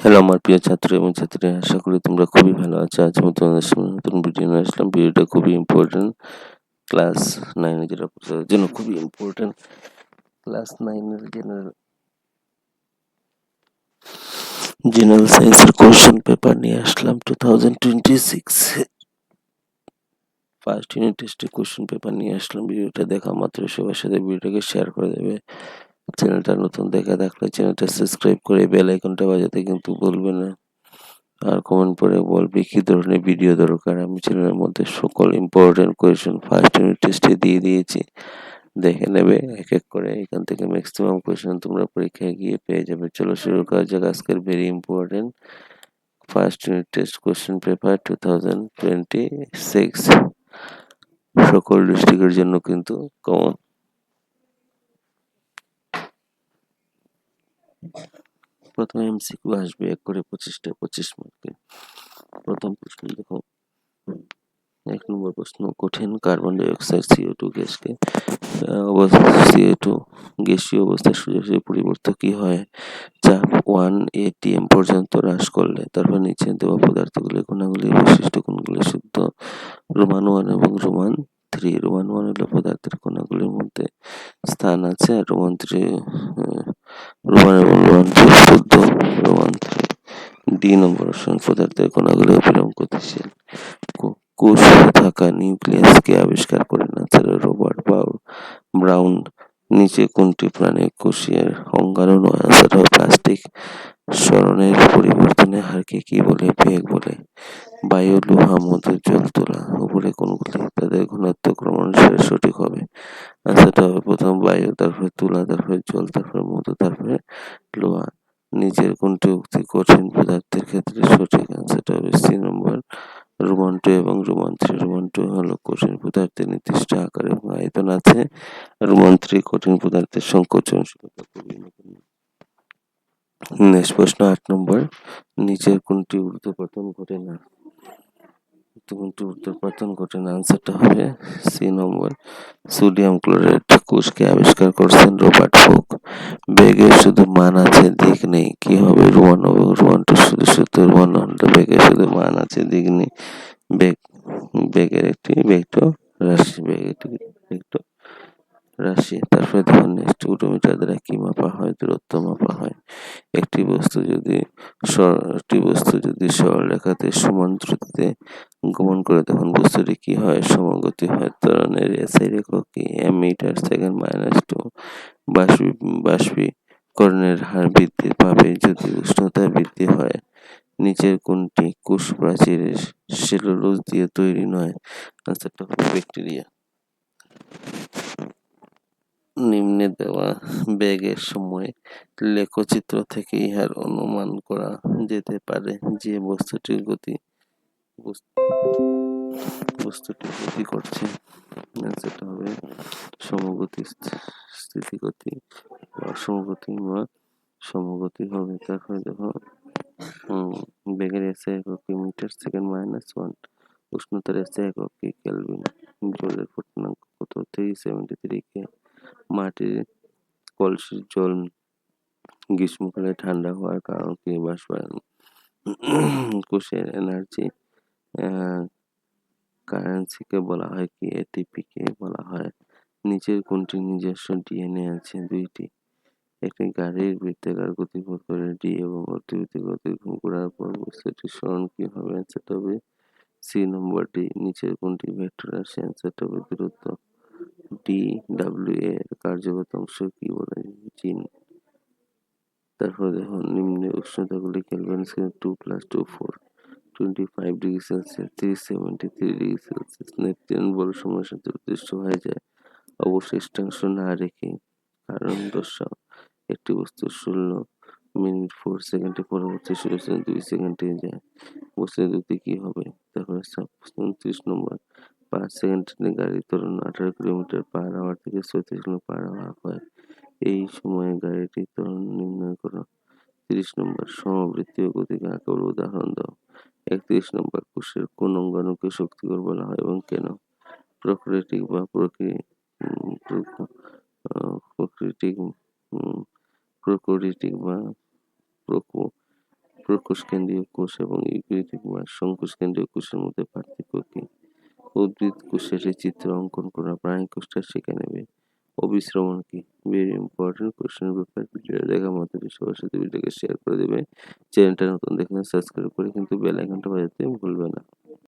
Hello আমার প্রিয় ছাত্র এবং ছাত্রীরা, আশা করি তোমরা খুবই ভালো আছো। আজ আমি তোমাদের সামনে নতুন ভিডিও নিয়ে আসলাম। ভিডিওটা খুবই ইম্পর্টেন্ট, ক্লাস 9 এর যারা তাদের জন্য খুবই ইম্পর্টেন্ট। ক্লাস 9 এর জেনারেল সায়েন্সের কোশ্চেন পেপার নিয়ে আসলাম 2026 ফার্স্ট ইউনিট টেস্টের কোশ্চেন পেপার নিয়ে আসলাম। ভিডিওটা দেখা মাত্র সবার সাথে ভিডিওটাকে শেয়ার করে দেবে। চ্যানেলটা নতুন দেখা থাকলে চ্যানেলটা সাবস্ক্রাইব করে বেল আইকনটা বাজাতে কিন্তু ভুলবে না। আর কমেন্ট করে বলবে কি ধরনের ভিডিও দরকার। আমি চ্যানেলের মধ্যে সকল ইম্পর্টেন্ট কোয়েশ্চেন ফার্স্ট ইউনিট টেস্টে দিয়ে দিয়েছি, দেখে নেবে এক এক করে। এখান থেকে ম্যাক্সিমাম কোয়েশ্চেন তোমরা পরীক্ষায় গিয়ে পেয়ে যাবে। চলো শুরু করা যাক আজকের very important first unit test question paper 2026 সকল ডিস্ট্রিক্টের জন্য কিন্তু কমন। প্রথমে এমসিকিউ আসবে এক করে 25 মার্কের। প্রথম প্রশ্ন দেখো, 1 নম্বর প্রশ্ন, কঠিন carbon die oxide CO2 গ্যাসকে CO2 গ্যাসীয় অবস্থায় সোজাসুজি পরিবর্তন কি হয়? চাপ 1 atm পর্যন্ত হ্রাস করলে। তারপর নিচে দেওয়া পদার্থগুলির কণাগুলির বৈশিষ্ট্য কোনগুলি শুদ্ধ? রোমান 1 এবং রোমান 3। রোমান 1 হলো পদার্থের কণাগুলির মধ্যে স্থান আছে, আর রোমান 3 রোমান এবং রোমান 3 শুদ্ধ। রোমান 3। ডি নম্বর অপশন, পদার্থের কণাগুলি অবিলম্ব গতিশীল। কোষে থাকা নিউক্লিয়াসকে আবিষ্কার করেন রবার্ট ব্রাউন। নিচে কোনটি প্রাণীর কোষীয় অঙ্গাণু নয়? আনসার হবে প্লাস্টিক। সরণের পরিবর্তনের হারকে কি বলে? বেগ বলে। বায়ু, লোহা, মধু, জল, তুলা, উপরে কোনগুলি তাদের ঘনত্ব ক্রমানুসারে সঠিক হবে? আনসারটা হবে প্রথম বায়ু, তারপরে তুলা, তারপরে জল, তারপরে মধু, তারপরে লোহা। নিচের কোনটি উক্তি কঠিন পদার্থের ক্ষেত্রে সঠিক? আনসারটা হবে সি নম্বর, রোমান 2 এবং রোমান 3। রোমান 2 হলো কঠিন পদার্থের নির্দিষ্ট আকার এবং আয়তন আছে, রোমান 3 কঠিন পদার্থের সংকোচনশীলতা খুবই নগণ্য। নেক্সট প্রশ্ন 8 নম্বর, নিচের কোনটি ঊর্ধ্বপতন ঘটে না? কোনটি ঊর্ধ্বপতন ঘটে না? আনসারটা হবে সি নম্বর, সোডিয়াম ক্লোরাইড। কোষকে আবিষ্কার করছেন রবার্ট হুক। বেগের শুধু মান আছে, দিক নেই, কি হবে? রোমান এবং রোমান 2 শুধু শুদ্ধ। রোমান হলো বেগের শুধু মান আছে, দিক নেই। বেগ বেগের একটি ভেক্টর রাশি, বেগ একটি ভেক্টর রাশি। তারপরে দেখুন নেক্সট, ওডোমিটার দ্বারা কি মাপা হয়? দূরত্ব মাপা হয়। একটি বস্তু যদি সরল রেখাতে সমান দ্রুতিতে গমন করে, তখন বস্তুটি কি হয়? সমগতি হয়। ত্বরণের SI একক কি? Metre second -2। বাষ্পীকরণের হার বৃদ্ধি পাবে যদি উষ্ণতা বৃদ্ধি হয়। নিচের কোনটি কোষ প্রাচীরের সেলুলোজ দিয়ে তৈরি নয়? আনসারটা হবে ব্যাকটেরিয়া। নিম্নে দেওয়া বেগের সময় লেখচিত্র থেকে ইহার অনুমান করা যেতে পারে যে বস্তুটি গতি করছে। আনসারটা হবে সমগতি, স্থিতিগতি, অসমগতি বা সমগতি হবে। তারপরে দেখো বেগের SI একক কি? Metre second -1। উষ্ণতার SI একক কি? কেলভিন। জলের পূর্ণাঙ্ক কত? 373 কে। মাটির কলসির জল গ্রীষ্মকালে ঠান্ডা হওয়ার কারণ কি? বাষ্পায়ন। কোষের এনার্জি কারেন্সিকে বলা হয় কি? ATP কে বলা হয়। নিচের কোনটি নিজস্ব DNA আছে? 2টি। একটি গাড়ির বৃত্তাকার গতিপথ করে ডি এবং অতিবৃত্ত গতিক্রম করার পর বস্তুটির সরণ কি হবে? আনসারটা হবে সি নম্বর ডি। নিচের কোনটি ভেক্টর রাশি? আনসারটা হবে দূরত্ব। DWA এর কার্যগত অংশ কি বলে? জিন। তারপর দেখুন নিম্নে উষ্ণতাগুলি কেলভিন স্কেলে 2 + 2 4 25 degree Celsius 373 degree Celsius. Neptune বড় সময়ের সাথে অদৃশ্য হয়ে যায় অবশিষ্টাংশ না রেখে। কারণ দর্শাও। একটি বস্তু 16 মিনিট 4 সেকেন্ডে পরবর্তী 16 সেকেন্ড 2 সেকেন্ডে যায়। বস্তুর গতি কি হবে? তারপরে 29 নম্বর, 5 সেকেন্ডে গাড়ির ত্বরণ 18 কিলোমিটার/আওয়ার থেকে 34 কিলোমিটার/আওয়ার হয়। এই সময়ে গাড়িটির ত্বরণ নির্ণয় করো। 30 নম্বর, সমবৃত্তীয় গতিকে আঁকার উদাহরণ দাও। 31 নম্বর, কোষের কোন অঙ্গাণুকে শক্তিকর বলা হয় এবং কেন? প্রোক্রিয়েটিক বা প্রোক্রিয়েটিক বা প্রকোষ্ঠকেন্দ্রীয় কোষ এবং ইউক্যারিওটিক বা সংকোষকেন্দ্রীয় কোষের মধ্যে পার্থক্য কি? উদ্ভিদ কোষের এই চিত্র অঙ্কন করা প্রাণী কোষটা শিখে নেবে। অবিশ্রবণ কি? ভেরি ইম্পর্টেন্ট কোশ্চেনের ব্যাপারে ভিডিওটা দেখা মাত্রই সবার সাথে ভিডিওকে শেয়ার করে দেবে। চ্যানেলটা নতুন দেখলে সাবস্ক্রাইব করে কিন্তু বেল আইকনটা বাজাতে ভুলবে না।